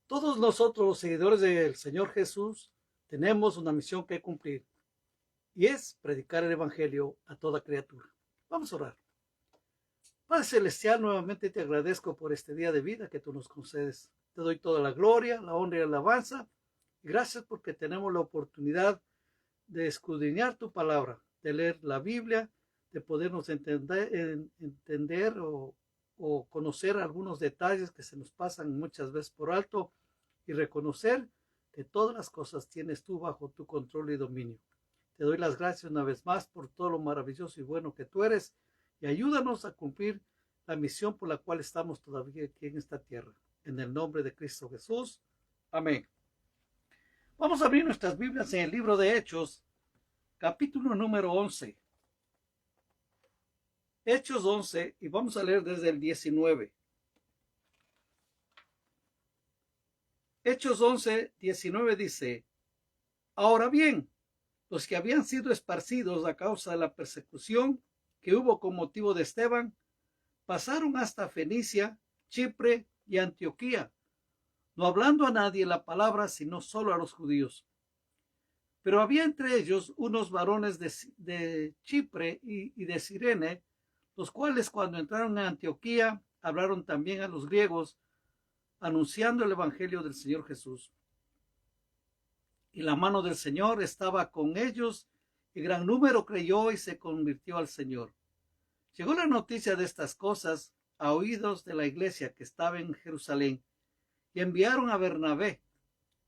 Todos nosotros, los seguidores del Señor Jesús, tenemos una misión que cumplir y es predicar el Evangelio a toda criatura. Vamos a orar. Padre Celestial, nuevamente te agradezco por este día de vida que tú nos concedes. Te doy toda la gloria, la honra y la alabanza. Y gracias porque tenemos la oportunidad de escudriñar tu palabra, de leer la Biblia, de podernos entender o conocer algunos detalles que se nos pasan muchas veces por alto y reconocer que todas las cosas tienes tú bajo tu control y dominio. Te doy las gracias una vez más por todo lo maravilloso y bueno que tú eres y ayúdanos a cumplir la misión por la cual estamos todavía aquí en esta tierra. En el nombre de Cristo Jesús. Amén. Vamos a abrir nuestras Biblias en el libro de Hechos, capítulo número 11. Hechos 11, y vamos a leer desde el 19. Hechos 11, 19 dice: Ahora bien, los que habían sido esparcidos a causa de la persecución que hubo con motivo de Esteban, pasaron hasta Fenicia, Chipre y Antioquía, no hablando a nadie la palabra, sino solo a los judíos. Pero había entre ellos unos varones de Chipre y de Cirene, los cuales cuando entraron en Antioquía hablaron también a los griegos, anunciando el evangelio del Señor Jesús. Y la mano del Señor estaba con ellos, y gran número creyó y se convirtió al Señor. Llegó la noticia de estas cosas a oídos de la iglesia que estaba en Jerusalén, y enviaron a Bernabé,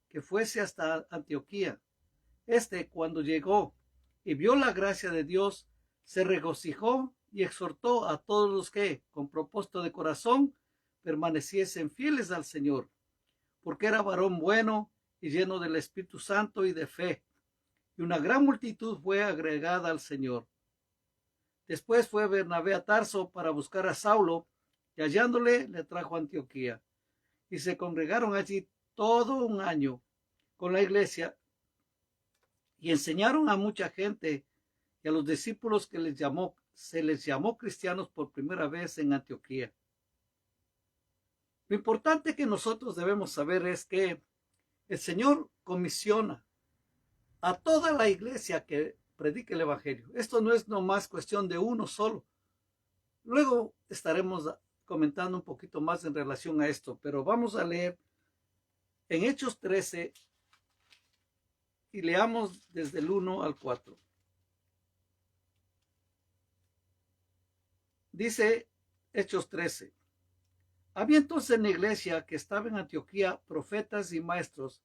que fuese hasta Antioquía. Cuando llegó y vio la gracia de Dios, se regocijó y exhortó a todos los que, con propósito de corazón, permaneciesen fieles al Señor, porque era varón bueno y lleno del Espíritu Santo y de fe, y una gran multitud fue agregada al Señor. Después fue Bernabé a Tarso para buscar a Saulo, y hallándole le trajo a Antioquía, y se congregaron allí todo un año con la iglesia, y enseñaron a mucha gente y a los discípulos que se les llamó cristianos por primera vez en Antioquía. Lo importante que nosotros debemos saber es que el Señor comisiona a toda la iglesia que predique el Evangelio. Esto no es nomás cuestión de uno solo. Luego estaremos comentando un poquito más en relación a esto, pero vamos a leer en Hechos 13 y leamos desde el 1 al 4. Dice Hechos 13. Había entonces en la iglesia que estaba en Antioquía profetas y maestros: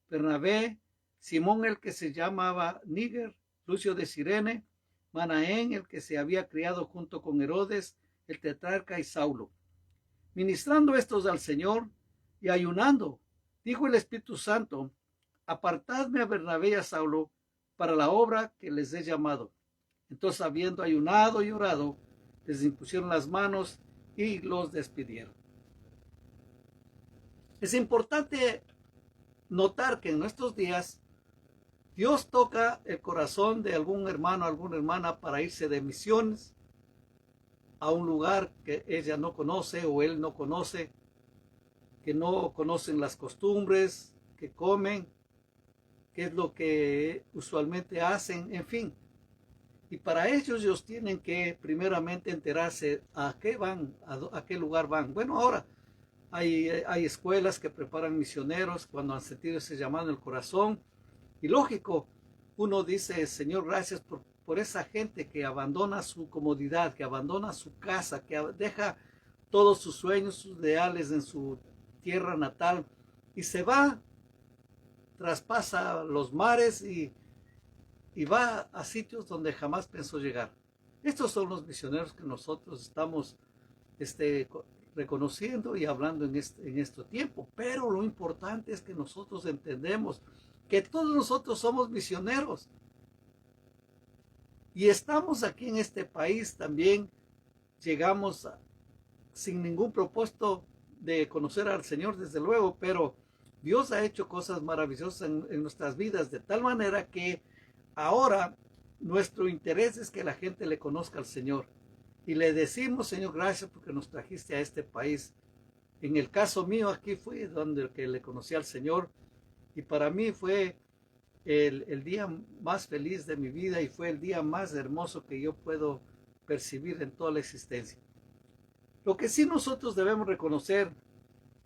Bernabé, Simón el que se llamaba Níger, Lucio de Cirene, Manaén el que se había criado junto con Herodes, el tetrarca, y Saulo. Ministrando estos al Señor y ayunando, dijo el Espíritu Santo: apartadme a Bernabé y a Saulo para la obra que les he llamado. Entonces, habiendo ayunado y orado, les impusieron las manos y los despidieron. Es importante notar que en nuestros días Dios toca el corazón de algún hermano, alguna hermana para irse de misiones a un lugar que ella no conoce o él no conoce, que no conocen las costumbres, que comen, qué es lo que usualmente hacen, en fin. Y para ellos tienen que primeramente enterarse a qué van, a qué lugar van. Bueno, ahora hay escuelas que preparan misioneros cuando han sentido ese llamado en el corazón. Y lógico, uno dice: Señor, gracias por esa gente que abandona su comodidad, que abandona su casa, que deja todos sus sueños, sus ideales en su tierra natal y se va, traspasa los mares y va a sitios donde jamás pensó llegar. Estos son los misioneros que nosotros estamos reconociendo y hablando en este tiempo. Pero lo importante es que nosotros entendemos que todos nosotros somos misioneros. Y estamos aquí en este país también, llegamos sin ningún propósito de conocer al Señor, desde luego, pero Dios ha hecho cosas maravillosas en nuestras vidas, de tal manera que ahora nuestro interés es que la gente le conozca al Señor. Y le decimos: Señor, gracias porque nos trajiste a este país. En el caso mío, aquí fue donde que le conocí al Señor, y para mí fue el día más feliz de mi vida y fue el día más hermoso que yo puedo percibir en toda la existencia. Lo que sí nosotros debemos reconocer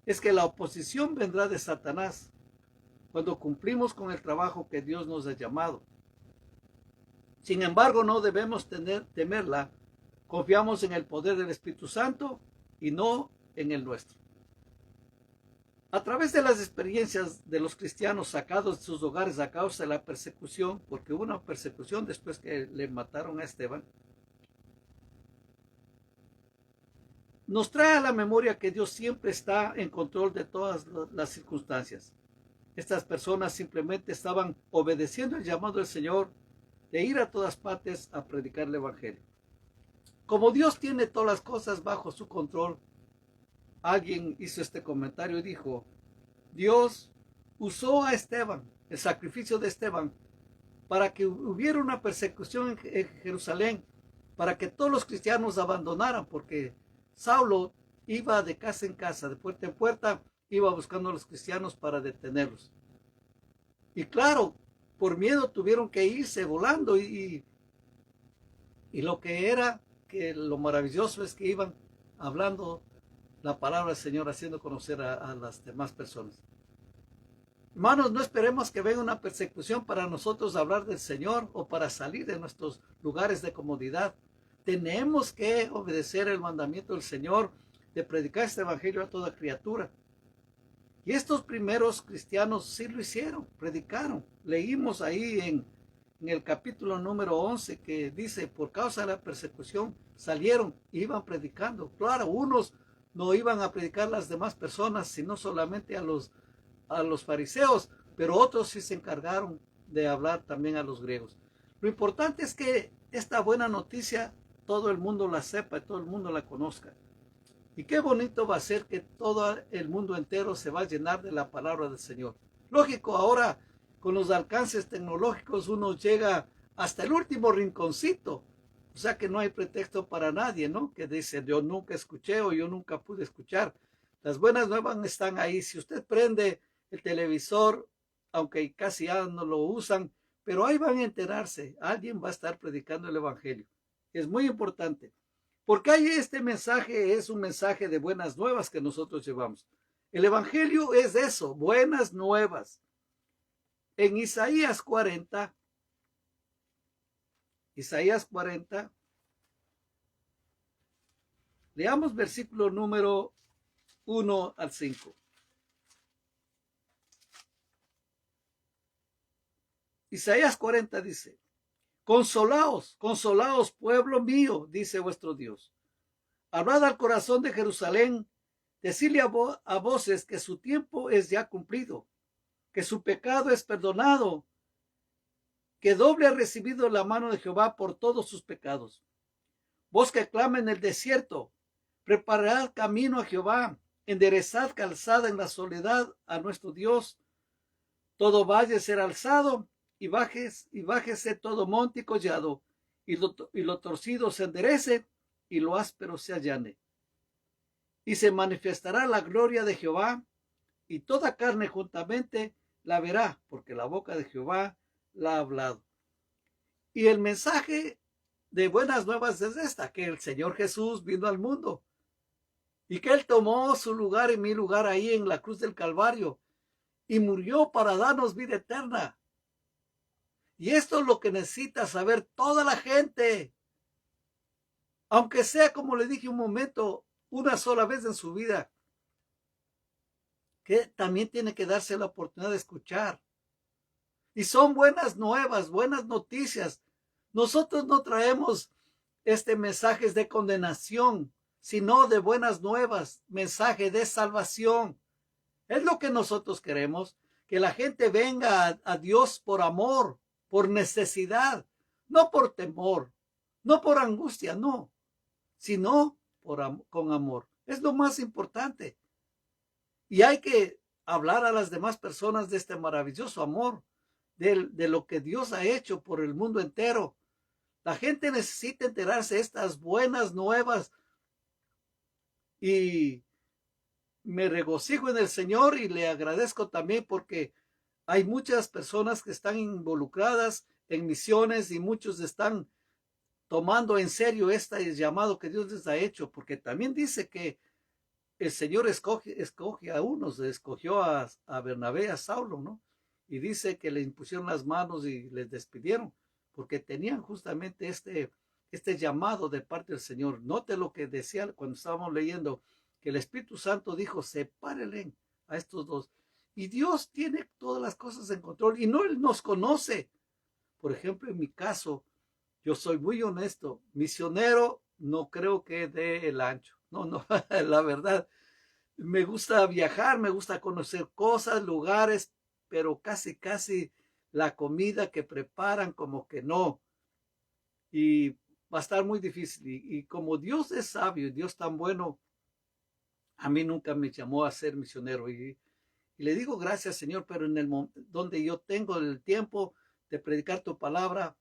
es que la oposición vendrá de Satanás cuando cumplimos con el trabajo que Dios nos ha llamado. Sin embargo, no debemos temerla. Confiamos en el poder del Espíritu Santo y no en el nuestro. A través de las experiencias de los cristianos sacados de sus hogares a causa de la persecución, porque hubo una persecución después que le mataron a Esteban, nos trae a la memoria que Dios siempre está en control de todas las circunstancias. Estas personas simplemente estaban obedeciendo el llamado del Señor de ir a todas partes a predicar el Evangelio. Como Dios tiene todas las cosas bajo su control, alguien hizo este comentario y dijo: Dios usó a Esteban, el sacrificio de Esteban, para que hubiera una persecución en Jerusalén, para que todos los cristianos abandonaran, porque Saulo iba de casa en casa, de puerta en puerta, iba buscando a los cristianos para detenerlos. Y claro, por miedo tuvieron que irse volando, y lo que era, que lo maravilloso es que iban hablando la palabra del Señor, haciendo conocer a las demás personas. Hermanos, no esperemos que venga una persecución para nosotros hablar del Señor o para salir de nuestros lugares de comodidad. Tenemos que obedecer el mandamiento del Señor de predicar este evangelio a toda criatura. Y estos primeros cristianos sí lo hicieron, predicaron. Leímos ahí en el capítulo número 11 que dice: por causa de la persecución salieron, iban predicando. Claro, unos no iban a predicar a las demás personas, sino solamente a los fariseos, pero otros sí se encargaron de hablar también a los griegos. Lo importante es que esta buena noticia todo el mundo la sepa y todo el mundo la conozca. Y qué bonito va a ser que todo el mundo entero se va a llenar de la palabra del Señor. Lógico, ahora con los alcances tecnológicos uno llega hasta el último rinconcito. O sea que no hay pretexto para nadie, ¿no? Que dice: yo nunca escuché o yo nunca pude escuchar. Las buenas nuevas están ahí. Si usted prende el televisor, aunque casi ya no lo usan, pero ahí van a enterarse. Alguien va a estar predicando el evangelio. Es muy importante. Porque ahí este mensaje es un mensaje de buenas nuevas que nosotros llevamos. El evangelio es eso, buenas nuevas. En Isaías 40, leamos versículo número 1 al 5. Isaías 40 dice: consolaos, consolaos, pueblo mío, dice vuestro Dios. Hablad al corazón de Jerusalén, decidle a voces que su tiempo es ya cumplido, que su pecado es perdonado, que doble ha recibido la mano de Jehová por todos sus pecados. Vos que clama en el desierto, preparad camino a Jehová, enderezad calzada en la soledad a nuestro Dios. Todo valle será alzado, y bájese todo monte y collado, y lo torcido se enderece, y lo áspero se allane. Y se manifestará la gloria de Jehová, y toda carne juntamente la verá, porque la boca de Jehová la ha hablado. Y el mensaje de buenas nuevas es esta: que el Señor Jesús vino al mundo, y que Él tomó su lugar y mi lugar ahí en la cruz del Calvario, y murió para darnos vida eterna. Y esto es lo que necesita saber toda la gente. Aunque sea, como le dije un momento, una sola vez en su vida, que también tiene que darse la oportunidad de escuchar. Y son buenas nuevas, buenas noticias. Nosotros no traemos mensajes de condenación, sino de buenas nuevas, mensaje de salvación. Es lo que nosotros queremos, que la gente venga a Dios por amor, por necesidad, no por temor, no por angustia, no, sino con amor. Es lo más importante. Y hay que hablar a las demás personas de este maravilloso amor, de lo que Dios ha hecho por el mundo entero. La gente necesita enterarse de estas buenas nuevas. Y me regocijo en el Señor y le agradezco también porque hay muchas personas que están involucradas en misiones y muchos están tomando en serio este llamado que Dios les ha hecho, porque también dice que el Señor escoge a unos, escogió a Bernabé, a Saulo, ¿no? Y dice que le impusieron las manos y les despidieron, porque tenían justamente este llamado de parte del Señor. Note lo que decía cuando estábamos leyendo, que el Espíritu Santo dijo, sepárenle a estos dos. Y Dios tiene todas las cosas en control y no Él nos conoce. Por ejemplo, en mi caso, yo soy muy honesto, misionero no creo que dé el ancho. No, no, la verdad, me gusta viajar, me gusta conocer cosas, lugares, pero casi, casi la comida que preparan como que no. Y va a estar muy difícil. Y como Dios es sabio y Dios tan bueno, a mí nunca me llamó a ser misionero. Y le digo gracias, Señor, pero en el donde yo tengo el tiempo de predicar tu palabra,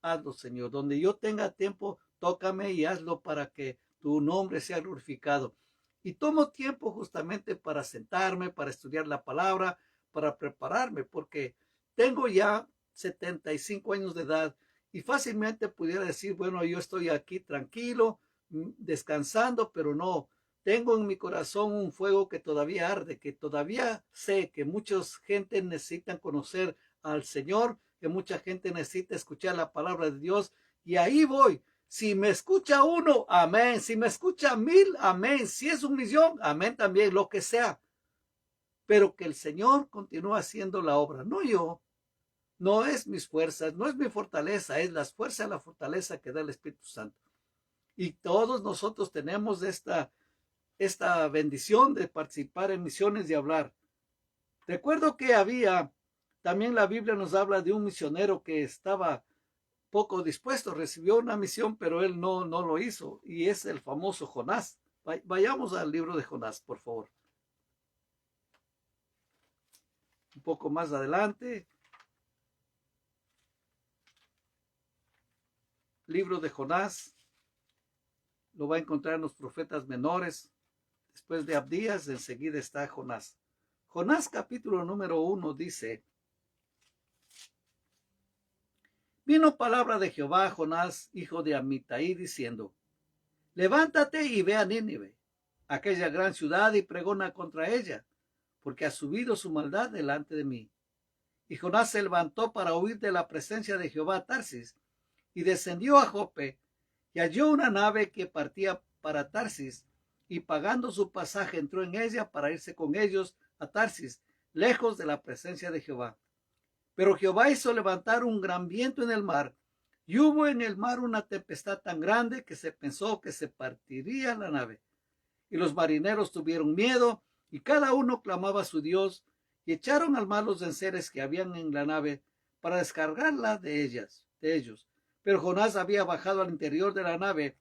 hazlo, Señor. Donde yo tenga tiempo, tócame y hazlo para que tu nombre sea glorificado. Y tomo tiempo justamente para sentarme, para estudiar la palabra, para prepararme, porque tengo ya 75 años de edad y fácilmente pudiera decir, bueno, yo estoy aquí tranquilo, descansando, pero no. Tengo en mi corazón un fuego que todavía arde, que todavía sé que mucha gente necesita conocer al Señor, que mucha gente necesita escuchar la palabra de Dios, y ahí voy. Si me escucha uno, amén. Si me escucha 1000, amén. Si es un millón, amén también, lo que sea. Pero que el Señor continúe haciendo la obra, no yo. No es mis fuerzas, no es mi fortaleza, es las fuerzas, la fortaleza que da el Espíritu Santo. Y todos nosotros tenemos esta bendición de participar en misiones y hablar. Recuerdo que también la Biblia nos habla de un misionero que estaba poco dispuesto, recibió una misión, pero él no lo hizo, y es el famoso Jonás. Vayamos al libro de Jonás, por favor. Un poco más adelante, libro de Jonás, lo va a encontrar en los profetas menores. Después de Abdías, enseguida está Jonás. Jonás capítulo número 1 dice, vino palabra de Jehová a Jonás, hijo de Amitai, diciendo, levántate y ve a Nínive, aquella gran ciudad, y pregona contra ella, porque ha subido su maldad delante de mí. Y Jonás se levantó para huir de la presencia de Jehová a Tarsis, y descendió a Jope, y halló una nave que partía para Tarsis, y pagando su pasaje entró en ella para irse con ellos a Tarsis, lejos de la presencia de Jehová. Pero Jehová hizo levantar un gran viento en el mar, y hubo en el mar una tempestad tan grande que se pensó que se partiría la nave. Y los marineros tuvieron miedo, y cada uno clamaba a su Dios, y echaron al mar los enseres que habían en la nave para descargarla de ellos. Pero Jonás había bajado al interior de la nave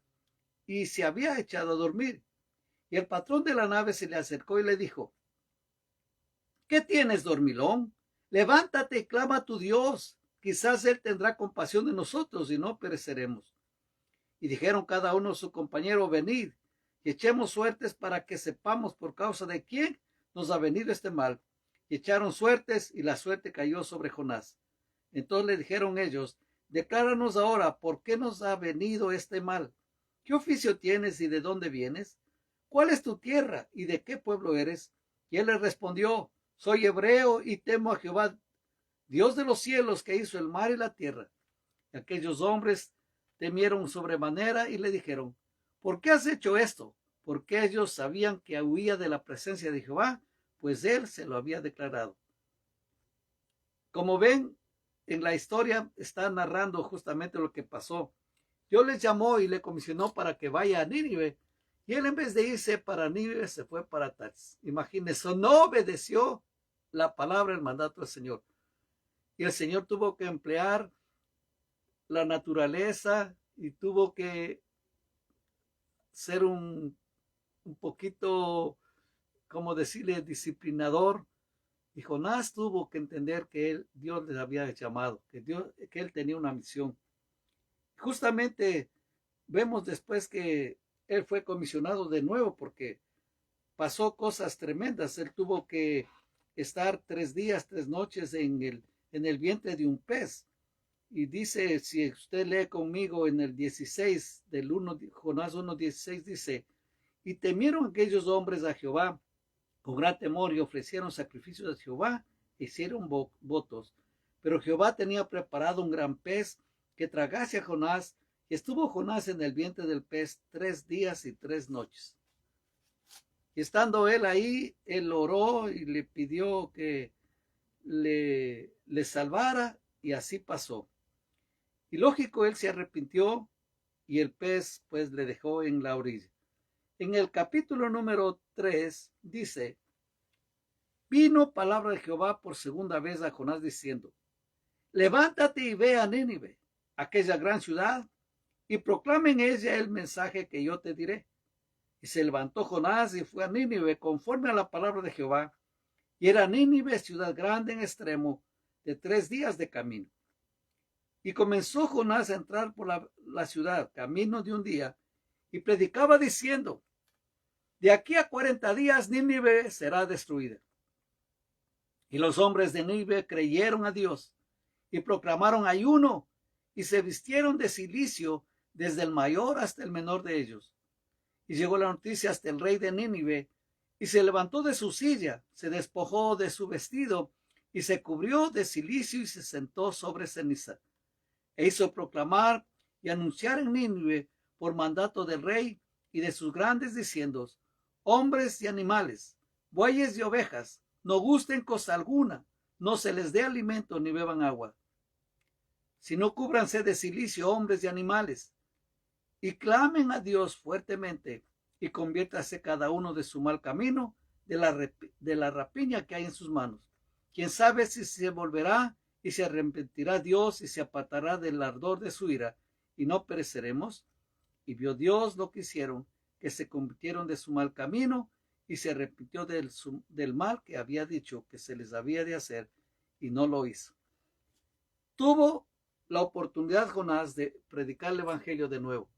y se había echado a dormir. Y el patrón de la nave se le acercó y le dijo, ¿qué tienes, dormilón? Levántate y clama a tu Dios. Quizás él tendrá compasión de nosotros y no pereceremos. Y dijeron cada uno a su compañero, venid y echemos suertes para que sepamos por causa de quién nos ha venido este mal. Y echaron suertes, y la suerte cayó sobre Jonás. Entonces le dijeron ellos, decláranos ahora por qué nos ha venido este mal. ¿Qué oficio tienes y de dónde vienes? ¿Cuál es tu tierra y de qué pueblo eres? Y él le respondió, soy hebreo y temo a Jehová, Dios de los cielos, que hizo el mar y la tierra. Y aquellos hombres temieron sobremanera y le dijeron, ¿por qué has hecho esto? Porque ellos sabían que huía de la presencia de Jehová, pues él se lo había declarado. Como ven, en la historia está narrando justamente lo que pasó. Dios les llamó y le comisionó para que vaya a Nínive, y él en vez de irse para Nínive se fue para Tarsis. Imagínense, no obedeció la palabra, el mandato del Señor. Y el Señor tuvo que emplear la naturaleza y tuvo que ser un poquito, como decirle, disciplinador. Y Jonás tuvo que entender que Dios les había llamado, que él tenía una misión. Justamente vemos después que él fue comisionado de nuevo porque pasó cosas tremendas. Él tuvo que estar 3 días, 3 noches en el vientre de un pez. Y dice, si usted lee conmigo en el 16 del 1, Jonás 1:16 dice, y temieron aquellos hombres a Jehová con gran temor y ofrecieron sacrificios a Jehová e hicieron votos. Pero Jehová tenía preparado un gran pez que tragase a Jonás, y estuvo Jonás en el vientre del pez 3 días y 3 noches. Y estando él ahí, él oró y le pidió que le salvara, y así pasó. Y lógico, él se arrepintió y el pez pues le dejó en la orilla. En el capítulo número 3 dice, vino palabra de Jehová por segunda vez a Jonás diciendo, levántate y ve a Nínive, aquella gran ciudad, y proclame en ella el mensaje que yo te diré. Y se levantó Jonás y fue a Nínive conforme a la palabra de Jehová. Y era Nínive ciudad grande en extremo, de 3 días de camino. Y comenzó Jonás a entrar por la ciudad, camino de un día, y predicaba diciendo, de aquí a 40 días Nínive será destruida. Y los hombres de Nínive creyeron a Dios, y proclamaron ayuno, y se vistieron de cilicio desde el mayor hasta el menor de ellos. Y llegó la noticia hasta el rey de Nínive, y se levantó de su silla, se despojó de su vestido, y se cubrió de cilicio y se sentó sobre ceniza. E hizo proclamar y anunciar en Nínive por mandato del rey y de sus grandes diciendo, hombres y animales, bueyes y ovejas, no gusten cosa alguna, no se les dé alimento ni beban agua, sino cúbranse de cilicio hombres y animales, y clamen a Dios fuertemente, y conviértase cada uno de su mal camino, de la rapiña que hay en sus manos. Quién sabe si se volverá y se arrepentirá Dios y se apartará del ardor de su ira, y no pereceremos. Y vio Dios lo que hicieron, que se convirtieron de su mal camino, y se arrepintió del mal que había dicho que se les había de hacer, y no lo hizo. Tuvo la oportunidad Jonás de predicar el evangelio de nuevo.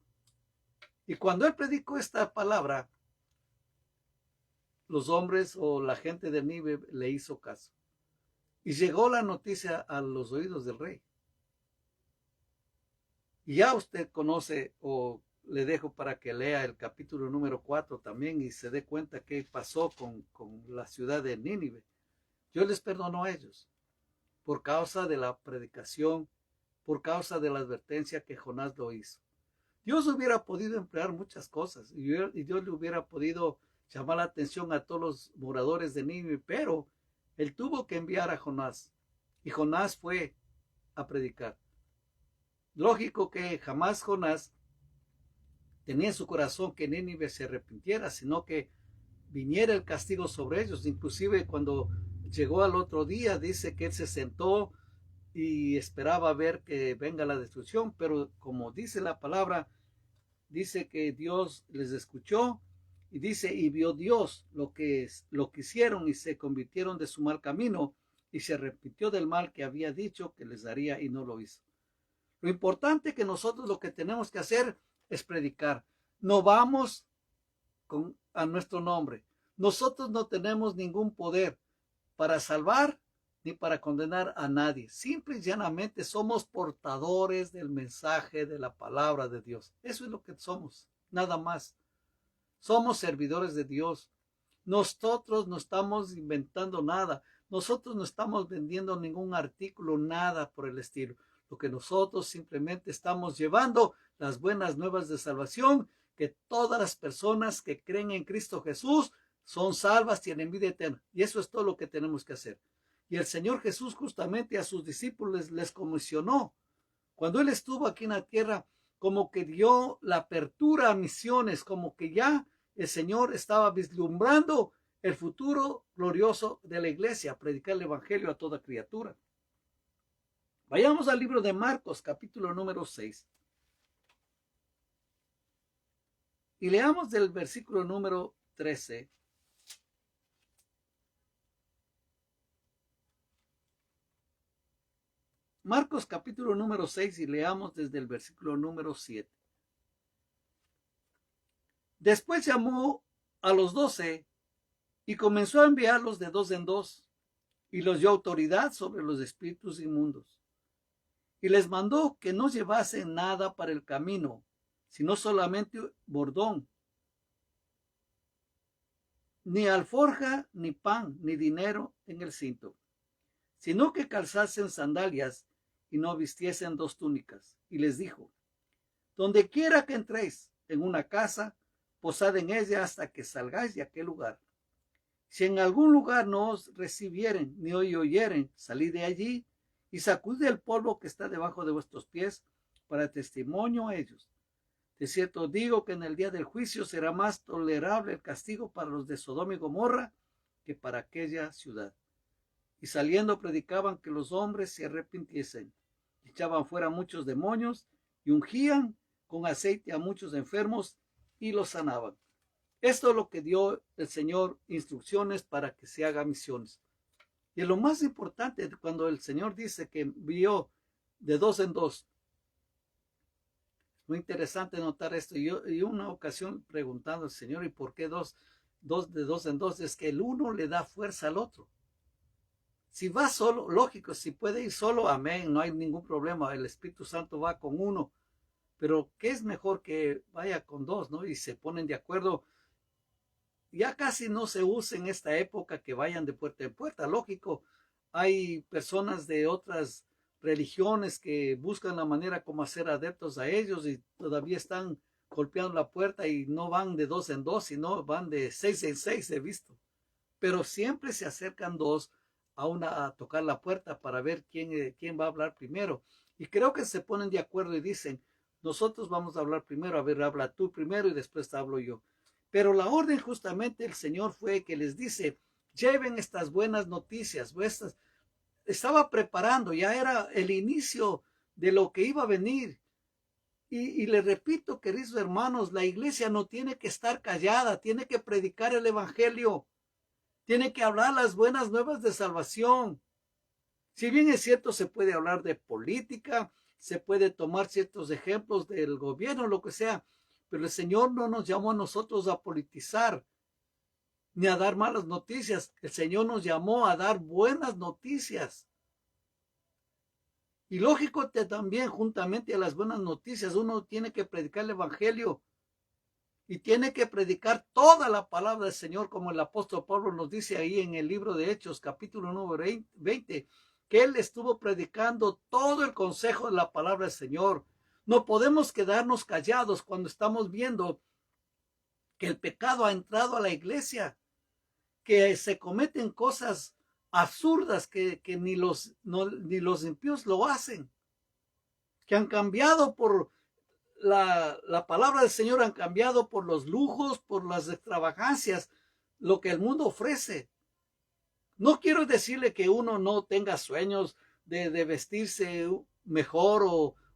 Y cuando él predicó esta palabra, los hombres o la gente de Nínive le hizo caso. Y llegó la noticia a los oídos del rey. Y ya usted conoce, o le dejo para que lea el capítulo número 4 también y se dé cuenta qué pasó con la ciudad de Nínive. Dios les perdonó a ellos por causa de la predicación, por causa de la advertencia que Jonás lo hizo. Dios hubiera podido emplear muchas cosas y Dios le hubiera podido llamar la atención a todos los moradores de Nínive, pero él tuvo que enviar a Jonás y Jonás fue a predicar. Lógico que jamás Jonás tenía en su corazón que Nínive se arrepintiera, sino que viniera el castigo sobre ellos. Inclusive cuando llegó al otro día, dice que él se sentó y esperaba ver que venga la destrucción, pero como dice la palabra, dice que Dios les escuchó y dice, y vio Dios lo que hicieron y se convirtieron de su mal camino y se arrepintió del mal que había dicho que les daría y no lo hizo. Lo importante que nosotros lo que tenemos que hacer es predicar. No vamos a nuestro nombre. Nosotros no tenemos ningún poder para salvar ni para condenar a nadie. Simple y llanamente somos portadores del mensaje de la palabra de Dios. Eso es lo que somos, nada más. Somos servidores de Dios. Nosotros no estamos inventando nada. Nosotros no estamos vendiendo ningún artículo, nada por el estilo. Lo que nosotros simplemente estamos llevando las buenas nuevas de salvación, que todas las personas que creen en Cristo Jesús son salvas, tienen vida eterna. Y eso es todo lo que tenemos que hacer. Y el Señor Jesús justamente a sus discípulos les comisionó. Cuando Él estuvo aquí en la tierra, como que dio la apertura a misiones, como que ya el Señor estaba vislumbrando el futuro glorioso de la iglesia, predicar el evangelio a toda criatura. Vayamos al libro de Marcos, capítulo número 6. Y leamos del versículo número 13. Marcos capítulo número 6 y leamos desde el versículo número 7. Después llamó a los 12 y comenzó a enviarlos de dos en dos, y los dio autoridad sobre los espíritus inmundos. Y les mandó que no llevasen nada para el camino, sino solamente bordón, ni alforja, ni pan, ni dinero en el cinto, sino que calzasen sandalias y no vistiesen dos túnicas. Y les dijo: donde quiera que entréis en una casa, posad en ella hasta que salgáis de aquel lugar. Si en algún lugar no os recibieren ni os oyeren, salid de allí y sacudid el polvo que está debajo de vuestros pies para testimonio a ellos. De cierto digo que en el día del juicio será más tolerable el castigo para los de Sodoma y Gomorra que para aquella ciudad. Y saliendo predicaban que los hombres se arrepintiesen, echaban fuera muchos demonios y ungían con aceite a muchos enfermos y los sanaban. Esto es lo que dio el Señor instrucciones para que se haga misiones. Y lo más importante, cuando el Señor dice que envió de dos en dos, muy interesante notar esto. Y una ocasión preguntando al Señor, ¿y por qué de dos en dos? Es que el uno le da fuerza al otro. Si va solo, lógico, si puede ir solo, amén, no hay ningún problema, el Espíritu Santo va con uno. Pero ¿qué es mejor que vaya con dos, no? Y se ponen de acuerdo. Ya casi no se usa en esta época que vayan de puerta en puerta, lógico. Hay personas de otras religiones que buscan la manera como hacer adeptos a ellos y todavía están golpeando la puerta y no van de dos en dos, sino van de seis en seis, he visto. Pero siempre se acercan dos a tocar la puerta para ver quién va a hablar primero. Y creo que se ponen de acuerdo y dicen: nosotros vamos a hablar primero, a ver, habla tú primero y después te hablo yo. Pero la orden justamente el Señor fue que les dice: lleven estas buenas noticias. Estaba preparando, ya era el inicio de lo que iba a venir. Y le repito, queridos hermanos, la iglesia no tiene que estar callada, tiene que predicar el evangelio, tiene que hablar las buenas nuevas de salvación. Si bien es cierto, se puede hablar de política, se puede tomar ciertos ejemplos del gobierno, lo que sea, pero el Señor no nos llamó a nosotros a politizar ni a dar malas noticias. El Señor nos llamó a dar buenas noticias. Y lógico que también, juntamente a las buenas noticias, uno tiene que predicar el evangelio y tiene que predicar toda la palabra del Señor, como el apóstol Pablo nos dice ahí en el libro de Hechos, capítulo número 20, que él estuvo predicando todo el consejo de la palabra del Señor. No podemos quedarnos callados cuando estamos viendo que el pecado ha entrado a la iglesia, que se cometen cosas absurdas que ni los impíos lo hacen, que han cambiado por la palabra del Señor, han cambiado por los lujos, por las extravagancias, lo que el mundo ofrece. No quiero decirle que uno no tenga sueños de vestirse mejor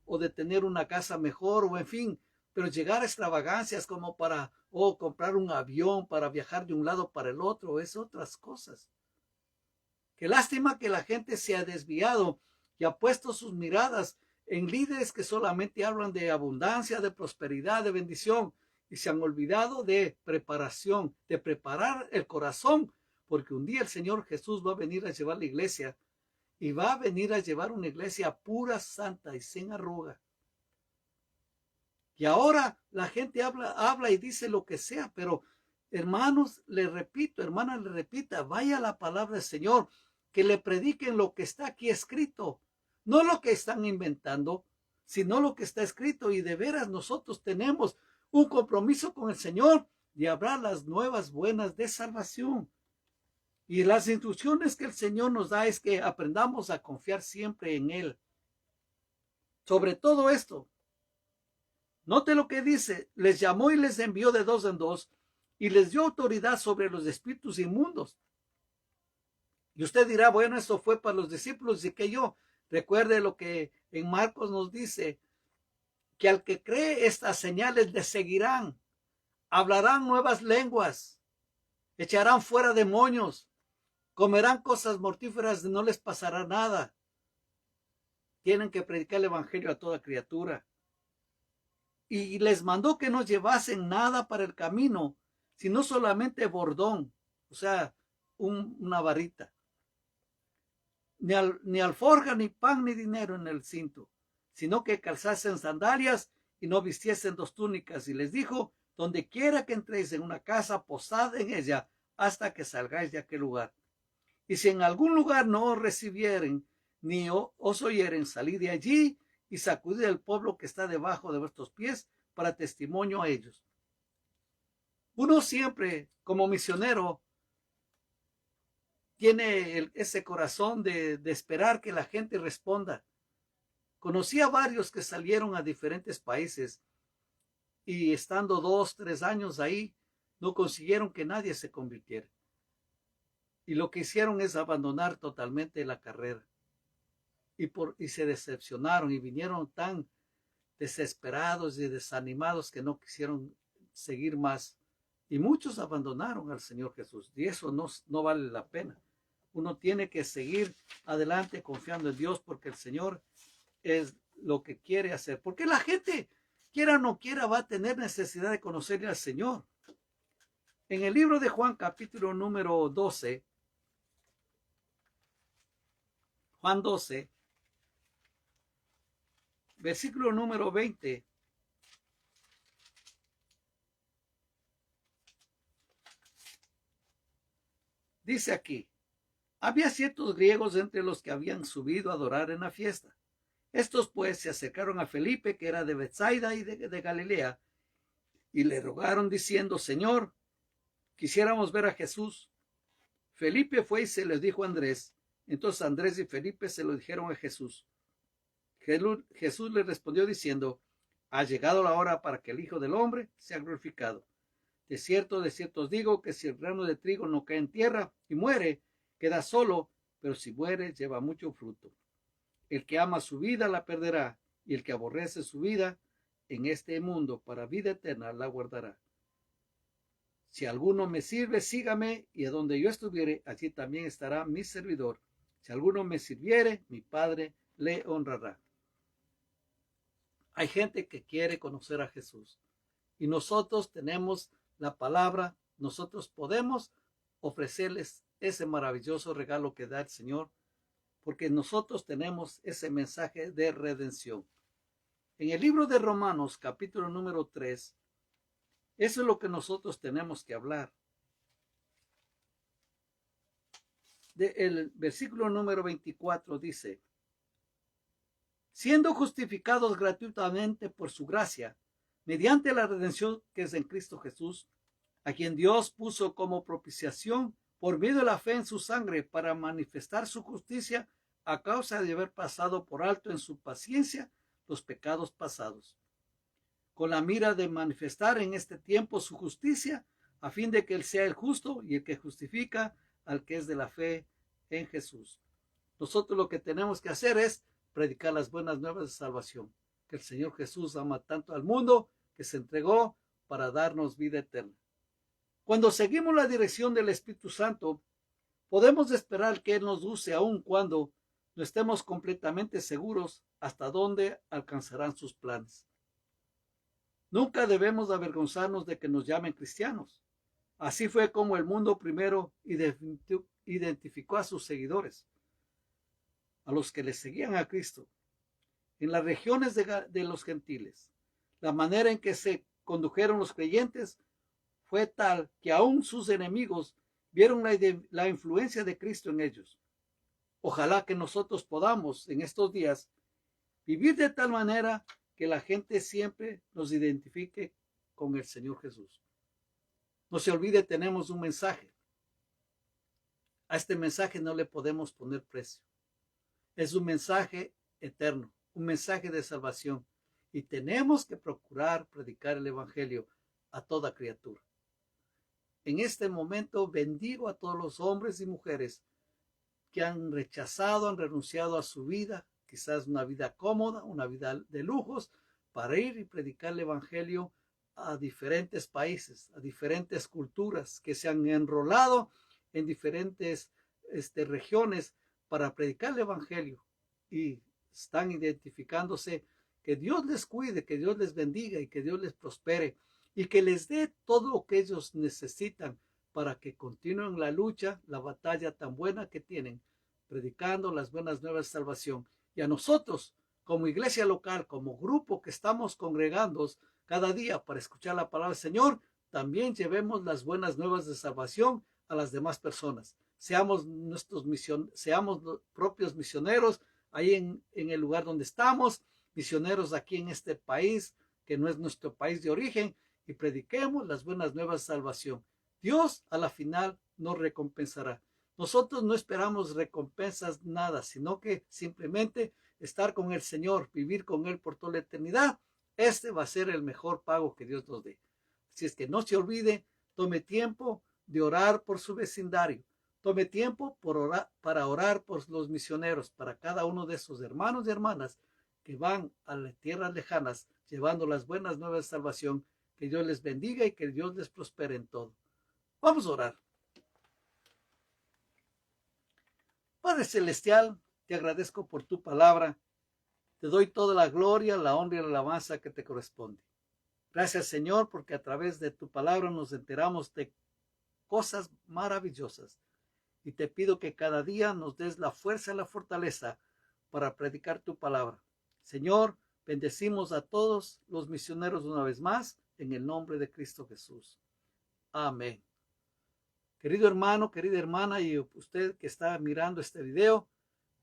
o de tener una casa mejor o en fin, pero llegar a extravagancias como para comprar un avión para viajar de un lado para el otro es otras cosas. Qué lástima que la gente se ha desviado y ha puesto sus miradas en líderes que solamente hablan de abundancia, de prosperidad, de bendición, y se han olvidado de preparación, de preparar el corazón, porque un día el Señor Jesús va a venir a llevar la iglesia y va a venir a llevar una iglesia pura, santa y sin arruga. Y ahora la gente habla y dice lo que sea, pero hermanos, le repito, hermana, le repita, vaya a la palabra del Señor, que le prediquen lo que está aquí escrito, no lo que están inventando, sino lo que está escrito. Y de veras nosotros tenemos un compromiso con el Señor de hablar las nuevas buenas de salvación. Y las instrucciones que el Señor nos da es que aprendamos a confiar siempre en Él. Sobre todo esto, note lo que dice: les llamó y les envió de dos en dos y les dio autoridad sobre los espíritus inmundos. Y usted dirá, bueno, eso fue para los discípulos y que yo. Recuerde lo que en Marcos nos dice, que al que cree estas señales le seguirán, hablarán nuevas lenguas, echarán fuera demonios, comerán cosas mortíferas y no les pasará nada. Tienen que predicar el evangelio a toda criatura. Y les mandó que no llevasen nada para el camino, sino solamente bordón, o sea, una varita. Ni alforja, ni pan, ni dinero en el cinto, sino que calzasen sandalias y no vistiesen dos túnicas. Y les dijo, donde quiera que entréis en una casa, posad en ella hasta que salgáis de aquel lugar. Y si en algún lugar no os recibieren, ni os oyeren, salid de allí y sacudid el pueblo que está debajo de vuestros pies para testimonio a ellos. Uno siempre, como misionero, tiene ese corazón de esperar que la gente responda. Conocí a varios que salieron a diferentes países y estando 2, 3 años ahí, no consiguieron que nadie se convirtiera. Y lo que hicieron es abandonar totalmente la carrera. Y se decepcionaron y vinieron tan desesperados y desanimados que no quisieron seguir más. Y muchos abandonaron al Señor Jesús. Y eso no vale la pena. Uno tiene que seguir adelante confiando en Dios porque el Señor es lo que quiere hacer. Porque la gente, quiera o no quiera, va a tener necesidad de conocerle al Señor. En el libro de Juan, capítulo número 12, Juan 12, versículo número 20, dice aquí, había ciertos griegos entre los que habían subido a adorar en la fiesta. Estos pues se acercaron a Felipe, que era de Betsaida y de Galilea, y le rogaron diciendo, Señor, quisiéramos ver a Jesús. Felipe fue y se lo dijo a Andrés. Entonces Andrés y Felipe se lo dijeron a Jesús. Jesús le respondió diciendo, ha llegado la hora para que el Hijo del Hombre sea glorificado. De cierto os digo que si el grano de trigo no cae en tierra y muere, queda solo, pero si muere, lleva mucho fruto. El que ama su vida la perderá, y el que aborrece su vida en este mundo para vida eterna la guardará. Si alguno me sirve, sígame, y a donde yo estuviere, allí también estará mi servidor. Si alguno me sirviere, mi Padre le honrará. Hay gente que quiere conocer a Jesús, y nosotros tenemos la palabra, nosotros podemos ofrecerles ese maravilloso regalo que da el Señor, porque nosotros tenemos ese mensaje de redención. En el libro de Romanos, capítulo número 3, eso es lo que nosotros tenemos que hablar. El versículo número 24 dice, siendo justificados gratuitamente por su gracia, mediante la redención que es en Cristo Jesús, a quien Dios puso como propiciación por medio de la fe en su sangre para manifestar su justicia a causa de haber pasado por alto en su paciencia los pecados pasados, con la mira de manifestar en este tiempo su justicia, a fin de que Él sea el justo y el que justifica al que es de la fe en Jesús. Nosotros lo que tenemos que hacer es predicar las buenas nuevas de salvación, que el Señor Jesús ama tanto al mundo que se entregó para darnos vida eterna. Cuando seguimos la dirección del Espíritu Santo, podemos esperar que Él nos use aun cuando no estemos completamente seguros hasta dónde alcanzarán sus planes. Nunca debemos avergonzarnos de que nos llamen cristianos. Así fue como el mundo primero identificó a sus seguidores, a los que le seguían a Cristo, en las regiones de los gentiles. La manera en que se condujeron los creyentes fue tal que aún sus enemigos vieron la influencia de Cristo en ellos. Ojalá que nosotros podamos en estos días vivir de tal manera que la gente siempre nos identifique con el Señor Jesús. No se olvide, tenemos un mensaje. A este mensaje no le podemos poner precio. Es un mensaje eterno, un mensaje de salvación. Y tenemos que procurar predicar el Evangelio a toda criatura. En este momento bendigo a todos los hombres y mujeres que han rechazado, han renunciado a su vida, quizás una vida cómoda, una vida de lujos, para ir y predicar el Evangelio a diferentes países, a diferentes culturas, que se han enrolado en diferentes regiones para predicar el Evangelio y están identificándose. Que Dios les cuide, que Dios les bendiga y que Dios les prospere y que les dé todo lo que ellos necesitan para que continúen la lucha, la batalla tan buena que tienen, predicando las buenas nuevas de salvación. Y a nosotros, como iglesia local, como grupo que estamos congregándonos cada día para escuchar la palabra del Señor, también llevemos las buenas nuevas de salvación a las demás personas. Seamos seamos los propios misioneros ahí en el lugar donde estamos, misioneros aquí en este país, que no es nuestro país de origen, y prediquemos las buenas nuevas de salvación. Dios a la final nos recompensará. Nosotros no esperamos recompensas nada, sino que simplemente estar con el Señor, vivir con Él por toda la eternidad. Este va a ser el mejor pago que Dios nos dé. Así es que no se olvide, tome tiempo de orar por su vecindario. Tome tiempo para orar por los misioneros, para cada uno de esos hermanos y hermanas que van a las tierras lejanas llevando las buenas nuevas de salvación. Que Dios les bendiga y que Dios les prospere en todo. Vamos a orar. Padre Celestial, te agradezco por tu palabra. Te doy toda la gloria, la honra y la alabanza que te corresponde. Gracias, Señor, porque a través de tu palabra nos enteramos de cosas maravillosas. Y te pido que cada día nos des la fuerza y la fortaleza para predicar tu palabra. Señor, bendecimos a todos los misioneros una vez más en el nombre de Cristo Jesús. Amén. Querido hermano, querida hermana, y usted que está mirando este video,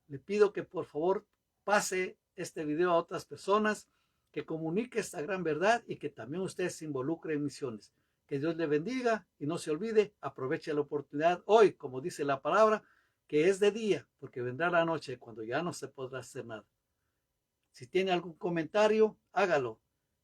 le pido que por favor pase este video a otras personas, que comunique esta gran verdad y que también usted se involucre en misiones. Que Dios le bendiga y no se olvide, aproveche la oportunidad hoy, como dice la palabra, que es de día, porque vendrá la noche cuando ya no se podrá hacer nada. Si tiene algún comentario, hágalo.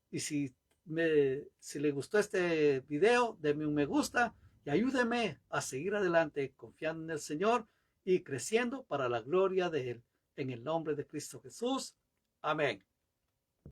Y si le gustó este video, denme un me gusta y ayúdeme a seguir adelante confiando en el Señor y creciendo para la gloria de Él. En el nombre de Cristo Jesús. Amén.